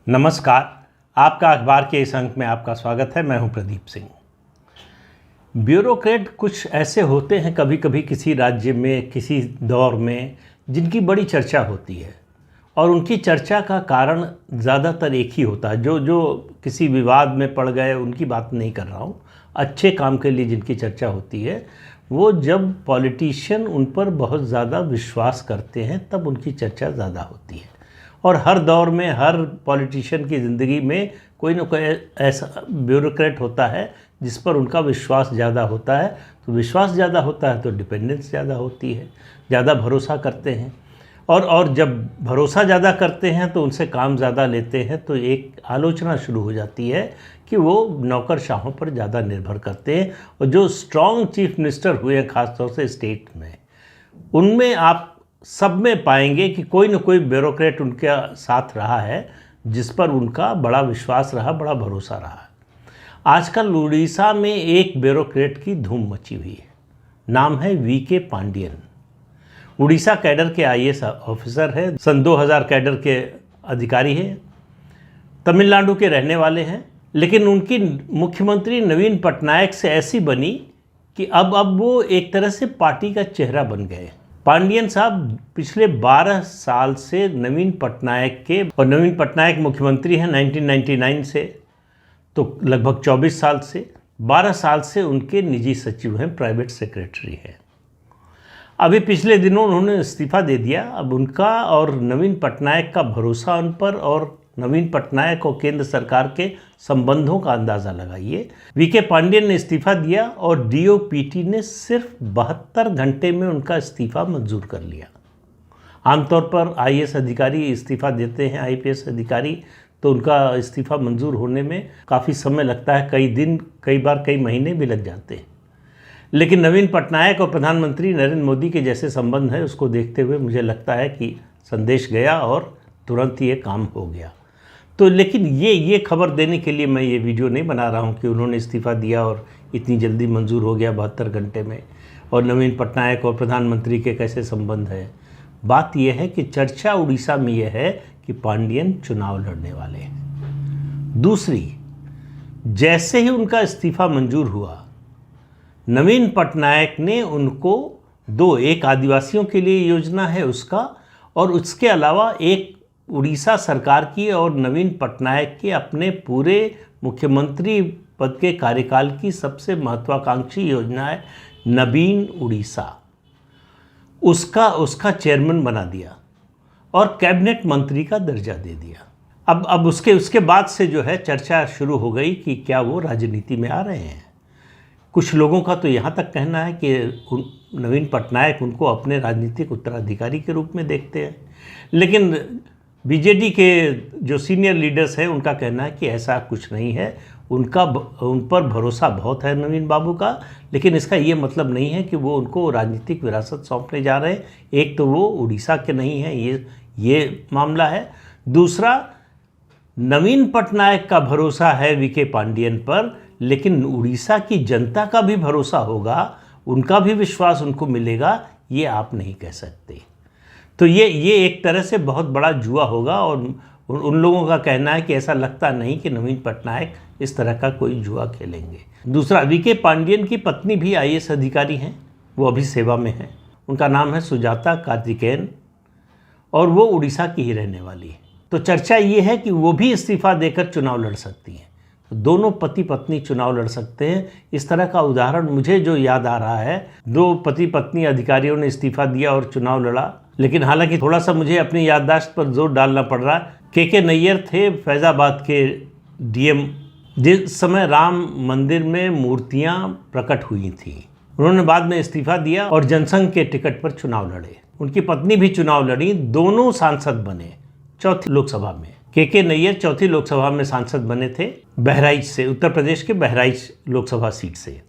नमस्कार। आपका अखबार के इस अंक में आपका स्वागत है। मैं हूं प्रदीप सिंह। ब्यूरोक्रेट कुछ ऐसे होते हैं कभी कभी किसी राज्य में, किसी दौर में, जिनकी बड़ी चर्चा होती है और उनकी चर्चा का कारण ज़्यादातर एक ही होता है। जो किसी विवाद में पड़ गए उनकी बात नहीं कर रहा हूँ। अच्छे काम के लिए जिनकी चर्चा होती है, वो जब पॉलिटिशियन उन पर बहुत ज़्यादा विश्वास करते हैं तब उनकी चर्चा ज़्यादा होती है। और हर दौर में हर पॉलिटिशियन की ज़िंदगी में कोई ना कोई ऐसा ब्यूरोक्रेट होता है जिस पर उनका विश्वास ज़्यादा होता है। तो विश्वास ज़्यादा होता है तो डिपेंडेंस ज़्यादा होती है, ज़्यादा भरोसा करते हैं। और जब भरोसा ज़्यादा करते हैं तो उनसे काम ज़्यादा लेते हैं, तो एक आलोचना शुरू हो जाती है कि वो नौकरशाहों पर ज़्यादा निर्भर करते हैं। और जो स्ट्रॉन्ग चीफ मिनिस्टर हुए हैं ख़ासतौर से स्टेट में, उनमें आप सब में पाएंगे कि कोई न कोई ब्यूरोक्रेट उनके साथ रहा है जिस पर उनका बड़ा विश्वास रहा, बड़ा भरोसा रहा। आजकल उड़ीसा में एक ब्यूरोक्रेट की धूम मची हुई है। नाम है वीके पांडियन। उड़ीसा कैडर के आईएएस ऑफिसर है, सन 2000 कैडर के अधिकारी हैं, तमिलनाडु के रहने वाले हैं। लेकिन उनकी मुख्यमंत्री नवीन पटनायक से ऐसी बनी कि अब वो एक तरह से पार्टी का चेहरा बन गए। पांडियन साहब पिछले 12 साल से नवीन पटनायक के, और नवीन पटनायक मुख्यमंत्री हैं 1999 से, तो लगभग 24 साल से, 12 साल से उनके निजी सचिव हैं, प्राइवेट सेक्रेटरी हैं। अभी पिछले दिनों उन्होंने इस्तीफा दे दिया। अब उनका और नवीन पटनायक का भरोसा उन पर और नवीन पटनायक और केंद्र सरकार के संबंधों का अंदाज़ा लगाइए। वीके पांडियन ने इस्तीफा दिया और डीओपीटी ने सिर्फ 72 घंटे में उनका इस्तीफा मंजूर कर लिया। आमतौर पर आईएएस अधिकारी इस्तीफा देते हैं, आईपीएस अधिकारी, तो उनका इस्तीफा मंजूर होने में काफ़ी समय लगता है, कई दिन, कई बार कई महीने भी लग जाते हैं। लेकिन नवीन पटनायक और प्रधानमंत्री नरेंद्र मोदी के जैसे संबंध है, उसको देखते हुए मुझे लगता है कि संदेश गया और तुरंत ये काम हो गया। तो लेकिन ये खबर देने के लिए मैं ये वीडियो नहीं बना रहा हूँ कि उन्होंने इस्तीफा दिया और इतनी जल्दी मंजूर हो गया 72 घंटे में, और नवीन पटनायक और प्रधानमंत्री के कैसे संबंध है। बात यह है कि चर्चा उड़ीसा में यह है कि पांडियन चुनाव लड़ने वाले हैं। दूसरी, जैसे ही उनका इस्तीफा मंजूर हुआ, नवीन पटनायक ने उनको एक आदिवासियों के लिए योजना है उसका, और उसके अलावा एक उड़ीसा सरकार की और नवीन पटनायक के अपने पूरे मुख्यमंत्री पद के कार्यकाल की सबसे महत्वाकांक्षी योजना है नवीन उड़ीसा। उसका चेयरमैन बना दिया और कैबिनेट मंत्री का दर्जा दे दिया। अब उसके बाद से जो है चर्चा शुरू हो गई कि क्या वो राजनीति में आ रहे हैं। कुछ लोगों का तो यहाँ तक कहना है कि नवीन पटनायक उनको अपने राजनीतिक उत्तराधिकारी के रूप में देखते हैं। लेकिन बीजेडी के जो सीनियर लीडर्स हैं उनका कहना है कि ऐसा कुछ नहीं है। उन पर भरोसा बहुत है नवीन बाबू का, लेकिन इसका ये मतलब नहीं है कि वो उनको राजनीतिक विरासत सौंपने जा रहे हैं। एक तो वो उड़ीसा के नहीं हैं, ये मामला है। दूसरा, नवीन पटनायक का भरोसा है वीके पांडियन पर, लेकिन उड़ीसा की जनता का भी भरोसा होगा, उनका भी विश्वास उनको मिलेगा, ये आप नहीं कह सकते। तो ये एक तरह से बहुत बड़ा जुआ होगा। और उन लोगों का कहना है कि ऐसा लगता नहीं कि नवीन पटनायक इस तरह का कोई जुआ खेलेंगे। दूसरा, वीके पांडियन की पत्नी भी आईएएस अधिकारी हैं, वो अभी सेवा में हैं। उनका नाम है सुजाता कार्तिकेयन और वो उड़ीसा की ही रहने वाली है। तो चर्चा ये है कि वो भी इस्तीफा देकर चुनाव लड़ सकती हैं। तो दोनों पति पत्नी चुनाव लड़ सकते हैं। इस तरह का उदाहरण मुझे जो याद आ रहा है, 2 पति पत्नी अधिकारियों ने इस्तीफा दिया और चुनाव लड़ा। लेकिन हालांकि थोड़ा सा मुझे अपनी याददाश्त पर जोर डालना पड़ रहा है। के नैयर थे फैज़ाबाद के डीएम, जिस समय राम मंदिर में मूर्तियां प्रकट हुई थी। उन्होंने बाद में इस्तीफा दिया और जनसंघ के टिकट पर चुनाव लड़े। उनकी पत्नी भी चुनाव लड़ी, दोनों सांसद बने 4थी लोकसभा में। के नैयर 4थी लोकसभा में सांसद बने थे, बहराइच से, उत्तर प्रदेश के बहराइच लोकसभा सीट से।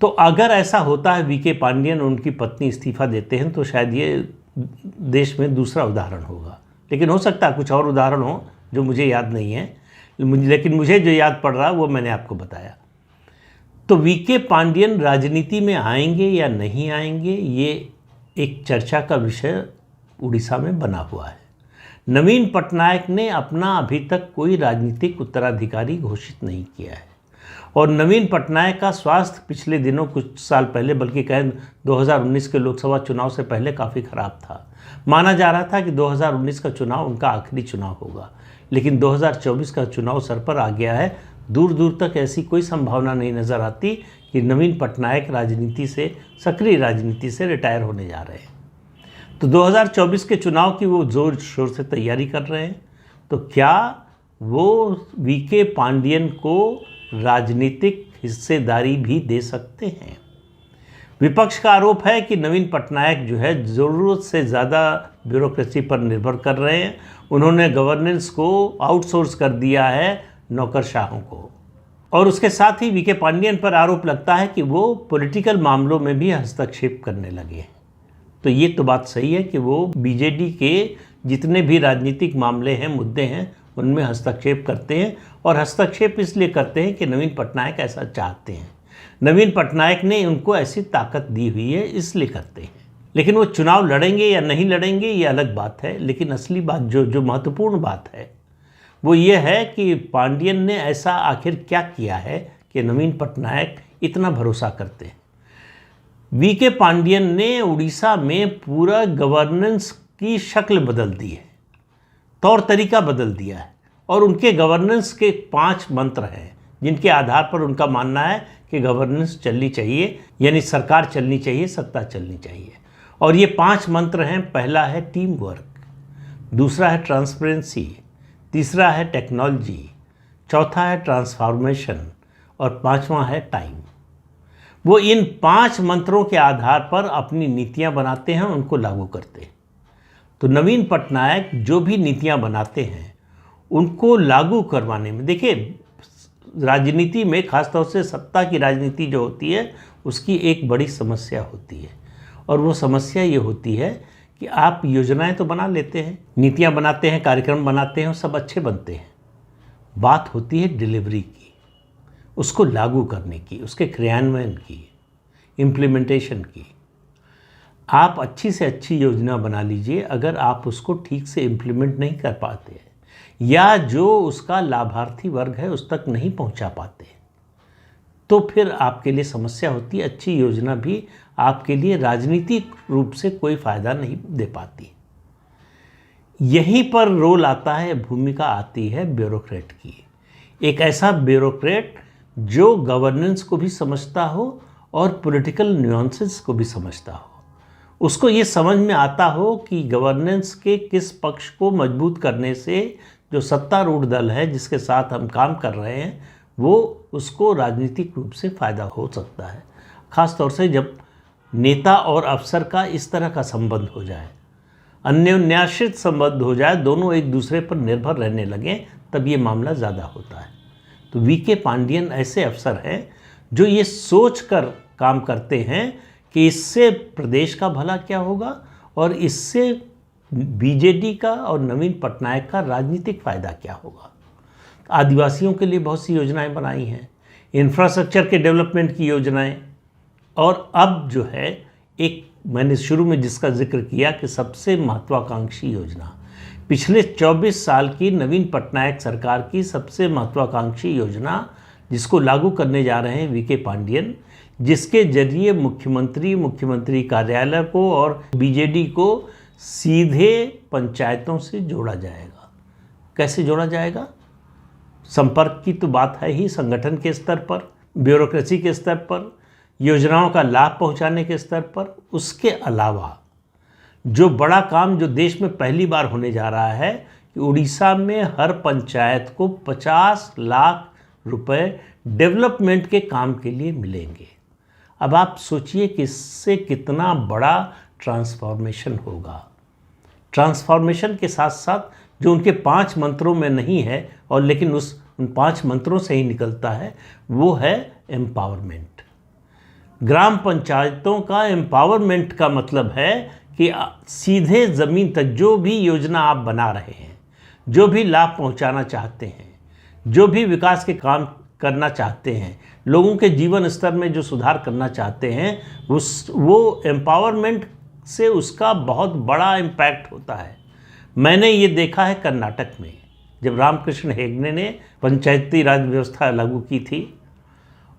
तो अगर ऐसा होता है, वीके पांडियन और उनकी पत्नी इस्तीफा देते हैं, तो शायद ये देश में दूसरा उदाहरण होगा। लेकिन हो सकता है कुछ और उदाहरण हो जो मुझे याद नहीं है, लेकिन मुझे जो याद पड़ रहा है वो मैंने आपको बताया। तो वीके पांडियन राजनीति में आएंगे या नहीं आएंगे, ये एक चर्चा का विषय उड़ीसा में बना हुआ है। नवीन पटनायक ने अपना अभी तक कोई राजनीतिक उत्तराधिकारी घोषित नहीं किया है और नवीन पटनायक का स्वास्थ्य पिछले दिनों कुछ साल पहले, बल्कि कहें 2019 के लोकसभा चुनाव से पहले काफ़ी ख़राब था। माना जा रहा था कि 2019 का चुनाव उनका आखिरी चुनाव होगा, लेकिन 2024 का चुनाव सर पर आ गया है। दूर दूर तक ऐसी कोई संभावना नहीं नज़र आती कि नवीन पटनायक राजनीति से, सक्रिय राजनीति से रिटायर होने जा रहे हैं। तो 2024 के चुनाव की वो जोर शोर से तैयारी कर रहे हैं। तो क्या वो वीके पांडियन को राजनीतिक हिस्सेदारी भी दे सकते हैं? विपक्ष का आरोप है कि नवीन पटनायक जो है ज़रूरत से ज़्यादा ब्यूरोक्रेसी पर निर्भर कर रहे हैं। उन्होंने गवर्नेंस को आउटसोर्स कर दिया है नौकरशाहों को। और उसके साथ ही वीके पांडियन पर आरोप लगता है कि वो पॉलिटिकल मामलों में भी हस्तक्षेप करने लगे हैं। तो ये तो बात सही है कि वो बीजेडी के जितने भी राजनीतिक मामले हैं, मुद्दे हैं, उनमें हस्तक्षेप करते हैं और हस्तक्षेप इसलिए करते हैं कि नवीन पटनायक ऐसा चाहते हैं। नवीन पटनायक ने उनको ऐसी ताकत दी हुई है, इसलिए करते हैं। लेकिन वो चुनाव लड़ेंगे या नहीं लड़ेंगे ये अलग बात है। लेकिन असली बात जो महत्वपूर्ण बात है वो ये है कि पांडियन ने ऐसा आखिर क्या किया है कि नवीन पटनायक इतना भरोसा करते हैं। वीके पांडियन ने उड़ीसा में पूरा गवर्नेंस की शक्ल बदल दी है, तौर तरीका बदल दिया है और उनके गवर्नेंस के 5 मंत्र हैं जिनके आधार पर उनका मानना है कि गवर्नेंस चलनी चाहिए, यानी सरकार चलनी चाहिए, सत्ता चलनी चाहिए। और ये 5 मंत्र हैं। पहला है टीम वर्क, दूसरा है ट्रांसपेरेंसी, तीसरा है टेक्नोलॉजी, चौथा है ट्रांसफॉर्मेशन और 5वां है टाइम। वो इन 5 मंत्रों के आधार पर अपनी नीतियां बनाते हैं, उनको लागू करते हैं। तो नवीन पटनायक जो भी नीतियां बनाते हैं उनको लागू करवाने में, देखिए राजनीति में खासतौर से सत्ता की राजनीति जो होती है उसकी एक बड़ी समस्या होती है और वो समस्या ये होती है कि आप योजनाएं तो बना लेते हैं, नीतियां बनाते हैं, कार्यक्रम बनाते हैं और सब अच्छे बनते हैं। बात होती है डिलीवरी की, उसको लागू करने की, उसके क्रियान्वयन की, इम्प्लीमेंटेशन की। आप अच्छी से अच्छी योजना बना लीजिए, अगर आप उसको ठीक से इम्प्लीमेंट नहीं कर पाते या जो उसका लाभार्थी वर्ग है उस तक नहीं पहुंचा पाते तो फिर आपके लिए समस्या होती है। अच्छी योजना भी आपके लिए राजनीतिक रूप से कोई फ़ायदा नहीं दे पाती। यहीं पर रोल आता है, भूमिका आती है ब्यूरोक्रेट की। एक ऐसा ब्यूरोक्रेट जो गवर्नेंस को भी समझता हो और पॉलिटिकल न्यूएंसेस को भी समझता हो, उसको ये समझ में आता हो कि गवर्नेंस के किस पक्ष को मजबूत करने से जो सत्तारूढ़ दल है जिसके साथ हम काम कर रहे हैं वो उसको राजनीतिक रूप से फ़ायदा हो सकता है। ख़ास तौर से जब नेता और अफसर का इस तरह का संबंध हो जाए, अन्योन्याश्रित संबंध हो जाए, दोनों एक दूसरे पर निर्भर रहने लगें, तब ये मामला ज़्यादा होता है। तो वीके पांडियन ऐसे अफसर हैं जो ये सोच कर काम करते हैं कि इससे प्रदेश का भला क्या होगा और इससे बीजेडी का और नवीन पटनायक का राजनीतिक फ़ायदा क्या होगा। आदिवासियों के लिए बहुत सी योजनाएं बनाई हैं, इंफ्रास्ट्रक्चर के डेवलपमेंट की योजनाएं, और अब जो है एक मैंने शुरू में जिसका जिक्र किया कि सबसे महत्वाकांक्षी योजना, पिछले 24 साल की नवीन पटनायक सरकार की सबसे महत्वाकांक्षी योजना जिसको लागू करने जा रहे हैं वीके पांडियन, जिसके जरिए मुख्यमंत्री कार्यालय को और बीजेडी को सीधे पंचायतों से जोड़ा जाएगा। कैसे जोड़ा जाएगा? संपर्क की तो बात है ही, संगठन के स्तर पर, ब्यूरोक्रेसी के स्तर पर, योजनाओं का लाभ पहुंचाने के स्तर पर। उसके अलावा जो बड़ा काम जो देश में पहली बार होने जा रहा है कि उड़ीसा में हर पंचायत को 50 लाख रुपए डेवलपमेंट के काम के लिए मिलेंगे। अब आप सोचिए कि इससे कितना बड़ा ट्रांसफॉर्मेशन होगा। ट्रांसफॉर्मेशन के साथ साथ जो उनके 5 मंत्रों में नहीं है और लेकिन उन 5 मंत्रों से ही निकलता है, वो है एम्पावरमेंट। ग्राम पंचायतों का एम्पावरमेंट का मतलब है कि सीधे ज़मीन तक जो भी योजना आप बना रहे हैं, जो भी लाभ पहुंचाना चाहते हैं, जो भी विकास के काम करना चाहते हैं, लोगों के जीवन स्तर में जो सुधार करना चाहते हैं, वो एम्पावरमेंट से उसका बहुत बड़ा इम्पैक्ट होता है। मैंने ये देखा है कर्नाटक में, जब रामकृष्ण हेगड़े ने पंचायती राज व्यवस्था लागू की थी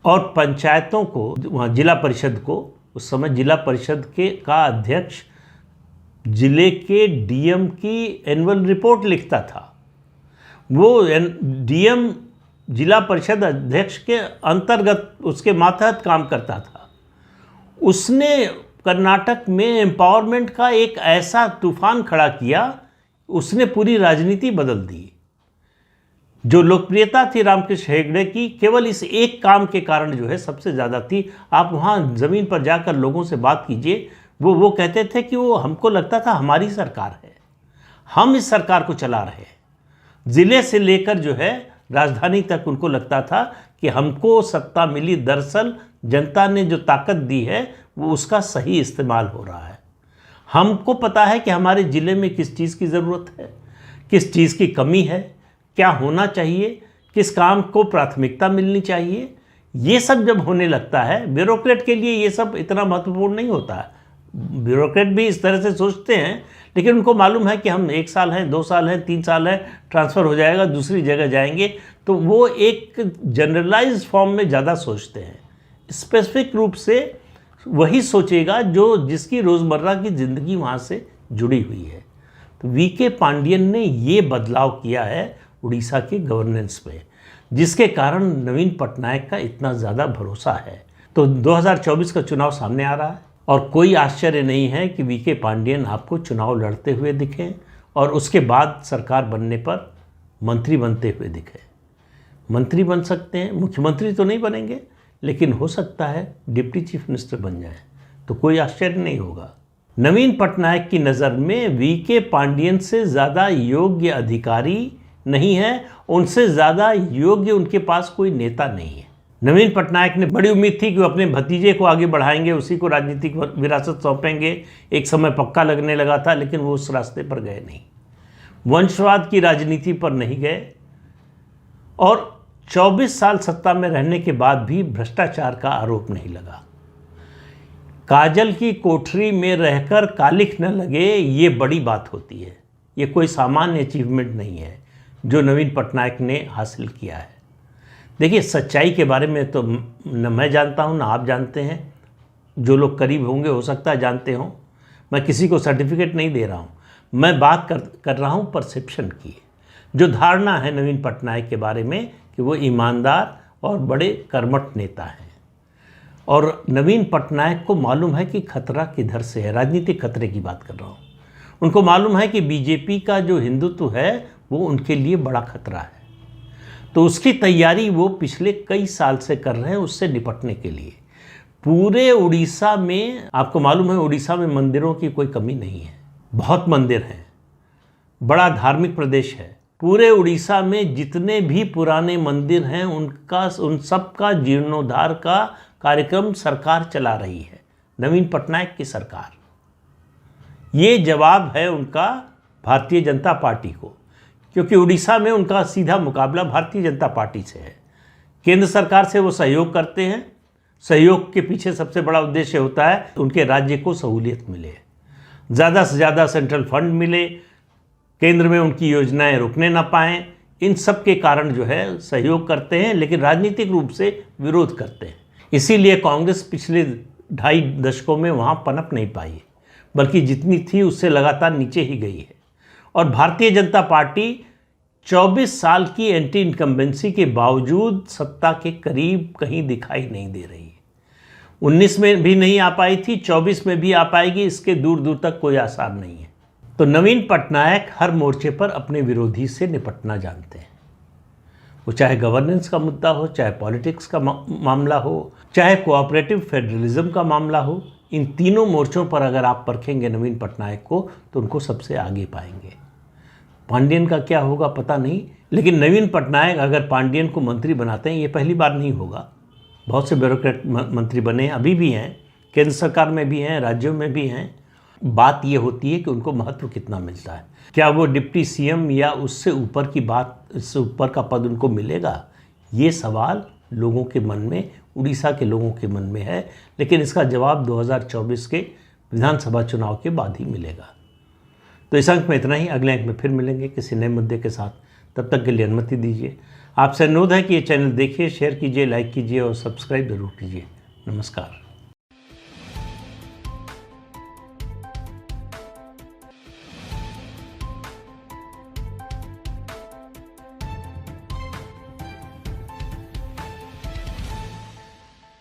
और पंचायतों को, वहाँ जिला परिषद को, उस समय जिला परिषद का अध्यक्ष जिले के डीएम की एनुअल रिपोर्ट लिखता था। वो डीएम जिला परिषद अध्यक्ष के अंतर्गत, उसके मातहत काम करता था। उसने कर्नाटक में एम्पावरमेंट का एक ऐसा तूफान खड़ा किया, उसने पूरी राजनीति बदल दी। जो लोकप्रियता थी रामकृष्ण हेगड़े की, केवल इस एक काम के कारण जो है सबसे ज़्यादा थी। आप वहाँ ज़मीन पर जाकर लोगों से बात कीजिए, वो कहते थे कि वो, हमको लगता था हमारी सरकार है, हम इस सरकार को चला रहे हैं। ज़िले से लेकर जो है राजधानी तक उनको लगता था कि हमको सत्ता मिली, दरअसल जनता ने जो ताकत दी है वो उसका सही इस्तेमाल हो रहा है। हमको पता है कि हमारे ज़िले में किस चीज़ की ज़रूरत है, किस चीज़ की कमी है, क्या होना चाहिए, किस काम को प्राथमिकता मिलनी चाहिए। ये सब जब होने लगता है, ब्यूरोक्रेट के लिए ये सब इतना महत्वपूर्ण नहीं होता है। ब्यूरोक्रेट भी इस तरह से सोचते हैं, लेकिन उनको मालूम है कि हम 1 साल हैं, 2 साल हैं, 3 साल हैं, ट्रांसफ़र हो जाएगा, दूसरी जगह जाएंगे। तो वो एक जनरलाइज फॉर्म में ज़्यादा सोचते हैं। स्पेसिफिक रूप से वही सोचेगा जो जिसकी रोज़मर्रा की ज़िंदगी वहाँ से जुड़ी हुई है। तो वीके पांडियन ने ये बदलाव किया है उड़ीसा के गवर्नेंस में, जिसके कारण नवीन पटनायक का इतना ज़्यादा भरोसा है। तो 2024 का चुनाव सामने आ रहा है और कोई आश्चर्य नहीं है कि वीके पांडियन आपको चुनाव लड़ते हुए दिखें और उसके बाद सरकार बनने पर मंत्री बनते हुए दिखें। मंत्री बन सकते हैं, मुख्यमंत्री तो नहीं बनेंगे, लेकिन हो सकता है डिप्टी चीफ मिनिस्टर बन जाए, तो कोई आश्चर्य नहीं होगा। नवीन पटनायक की नज़र में वीके पांडियन से ज़्यादा योग्य अधिकारी नहीं है, उनसे ज़्यादा योग्य उनके पास कोई नेता नहीं है। नवीन पटनायक ने बड़ी उम्मीद थी कि वो अपने भतीजे को आगे बढ़ाएंगे, उसी को राजनीतिक विरासत सौंपेंगे। एक समय पक्का लगने लगा था, लेकिन वो उस रास्ते पर गए नहीं, वंशवाद की राजनीति पर नहीं गए और 24 साल सत्ता में रहने के बाद भी भ्रष्टाचार का आरोप नहीं लगा। काजल की कोठरी में रहकर कालिख न लगे, ये बड़ी बात होती है। ये कोई सामान्य अचीवमेंट नहीं है जो नवीन पटनायक ने हासिल किया है। देखिए, सच्चाई के बारे में तो न मैं जानता हूँ, ना आप जानते हैं। जो लोग करीब होंगे हो सकता है जानते हों। मैं किसी को सर्टिफिकेट नहीं दे रहा हूँ, मैं बात कर रहा हूँ परसेप्शन की। जो धारणा है नवीन पटनायक के बारे में कि वो ईमानदार और बड़े कर्मठ नेता हैं, और नवीन पटनायक को मालूम है कि खतरा किधर से है। राजनीतिक खतरे की बात कर रहा हूँ। उनको मालूम है कि बीजेपी का जो हिंदुत्व है वो उनके लिए बड़ा खतरा है, तो उसकी तैयारी वो पिछले कई साल से कर रहे हैं उससे निपटने के लिए। पूरे उड़ीसा में, आपको मालूम है उड़ीसा में मंदिरों की कोई कमी नहीं है, बहुत मंदिर हैं, बड़ा धार्मिक प्रदेश है। पूरे उड़ीसा में जितने भी पुराने मंदिर हैं उन सब का जीर्णोद्धार का कार्यक्रम सरकार चला रही है, नवीन पटनायक की सरकार। ये जवाब है उनका भारतीय जनता पार्टी को, क्योंकि उड़ीसा में उनका सीधा मुकाबला भारतीय जनता पार्टी से है। केंद्र सरकार से वो सहयोग करते हैं। सहयोग के पीछे सबसे बड़ा उद्देश्य होता है उनके राज्य को सहूलियत मिले, ज़्यादा से ज़्यादा सेंट्रल फंड मिले, केंद्र में उनकी योजनाएं रुकने ना पाएँ। इन सब के कारण जो है सहयोग करते हैं, लेकिन राजनीतिक रूप से विरोध करते हैं। इसीलिए कांग्रेस पिछले 2.5 दशकों में वहाँ पनप नहीं पाई, बल्कि जितनी थी उससे लगातार नीचे ही गई है। और भारतीय जनता पार्टी 24 साल की एंटी इनकम्बेंसी के बावजूद सत्ता के करीब कहीं दिखाई नहीं दे रही है। 19 में भी नहीं आ पाई थी, 24 में भी आ पाएगी, इसके दूर दूर तक कोई आसार नहीं है। तो नवीन पटनायक हर मोर्चे पर अपने विरोधी से निपटना जानते हैं। वो चाहे गवर्नेंस का मुद्दा हो, चाहे पॉलिटिक्स का मामला हो, चाहे कोऑपरेटिव फेडरलिज्म का मामला हो, इन तीनों मोर्चों पर अगर आप परखेंगे नवीन पटनायक को तो उनको सबसे आगे पाएंगे। पांडियन का क्या होगा पता नहीं, लेकिन नवीन पटनायक अगर पांडियन को मंत्री बनाते हैं, ये पहली बार नहीं होगा। बहुत से ब्यूरोक्रेट मंत्री बने, अभी भी हैं, केंद्र सरकार में भी हैं, राज्यों में भी हैं। बात ये होती है कि उनको महत्व कितना मिलता है। क्या वो डिप्टी सीएम या उससे ऊपर की बात, इससे ऊपर का पद उनको मिलेगा? ये सवाल लोगों के मन में, उड़ीसा के लोगों के मन में है, लेकिन इसका जवाब 2024 के विधानसभा चुनाव के बाद ही मिलेगा। तो इस अंक में इतना ही। अगले अंक में फिर मिलेंगे किसी नए मुद्दे के साथ। तब तक के लिए अनुमति दीजिए। आपसे अनुरोध है कि ये चैनल देखिए, शेयर कीजिए, लाइक कीजिए और सब्सक्राइब जरूर कीजिए। नमस्कार।